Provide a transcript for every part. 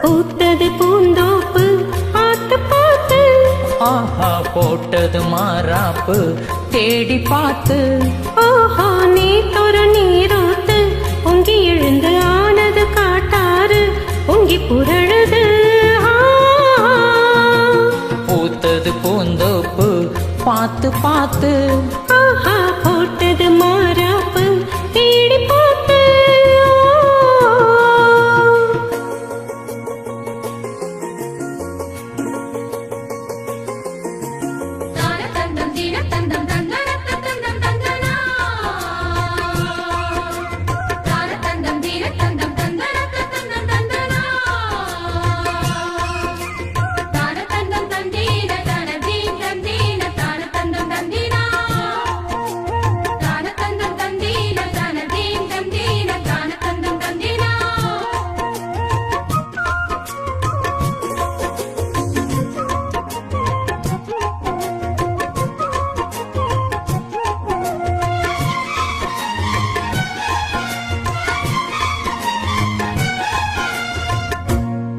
பூத்தது பூந்தோப்பு பார்த்து பார்த்து, ஆஹா போட்டது மாறாப்பு தேடி பார்த்து, ஓஹோ நேத்தொரு நீரோத்து பொங்கி எழுந்து ஆனது காட்டாறு பொங்கி புரழுது. பூத்தது பூந்தோப்பு பார்த்து பார்த்து, ஆஹா போட்டது மாறாப்பு தேடி பார்த்து.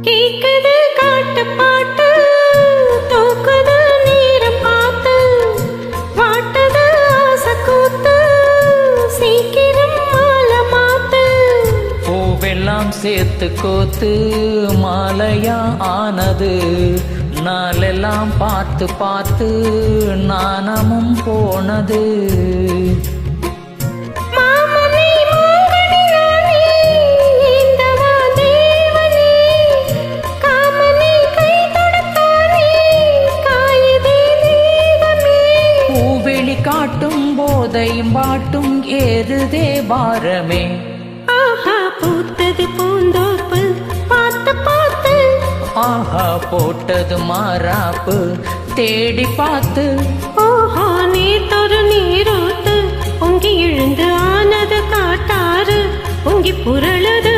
கேக்குது காட்டு பாட்டு தூக்குது நேரம் பார்த்து, வாட்டுது ஆசை கூத்து சீக்கிரம் மாலை மாத்து. பூவெல்லாம் சேர்த்து கோத்து மாலையா ஆனது, நாளெல்லாம் பார்த்து பார்த்து நாணமும் போனது. மாமனே மாங்கனி நானே இந்தவா தேவனே, காமனே கை தொடுத்தானே காயுதே தேகமே. பூவெளி காட்டும் போதையும் பாட்டும் ஏறுதே பாரமே. ஆஹா பூத்தது பூந்தோப்பு பார்த்து பார்த்து, ஆஹா போட்டது மாறாப்பு தேடி பார்த்து, ஓஹோ நேத்தொரு நீரோத்து பொங்கி எழுந்து ஆனது காட்டாறு பொங்கி புரழுது.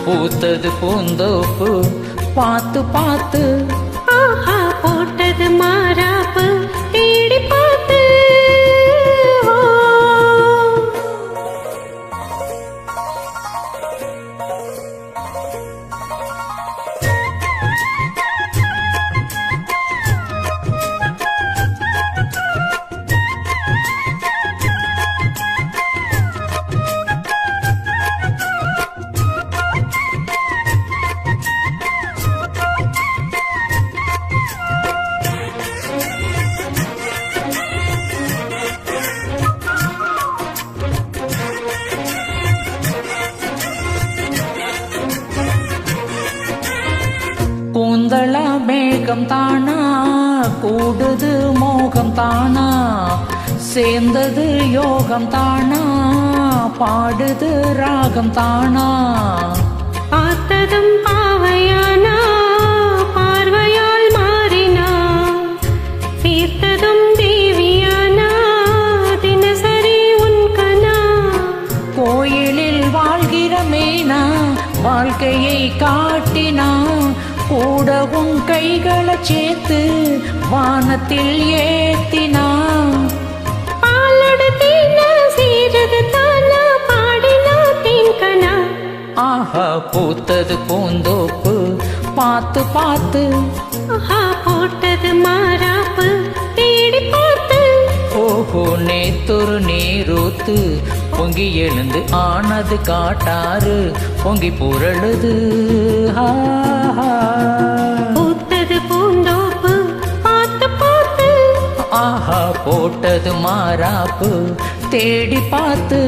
பூத்தது பூந்தோப்பு பார்த்து பார்த்து, ஆஹா போட்டது மாறாப்பு தேடி பார்த்து. கூந்தள மேகம் தானா கூடுது மோகம் தானா, சேர்ந்தது யோகம் தானா பாடுது ராகம் தானா. பார்த்ததும் பாவையானா பார்வையால் மாறினா, தீர்த்ததும் தேவியானா தினசரி உன் கனா. கோயிலில் வாழ்கிற மேனா வாழ்க்கையை காட்டினா, கூட உன் கைகளை சேர்த்து வானத்தில் ஏத்தினா. பாலடு தேனா சீரது தானா பாடினா தேன்கனா. ஆஹா பூத்தது பூந்தோப்பு பார்த்து பார்த்து, ஆஹா போட்டது மாறாப்பு தேடி பார்த்து, ஓஹோ நேத்தொரு நீரூத்து பொங்கி எழுந்து ஆனது காட்டாறு பொங்கி புரழுது. பூத்தது பூந்தோப்பு பார்த்து பார்த்து, ஆஹா போட்டது மாறாப்பு தேடி பார்த்து.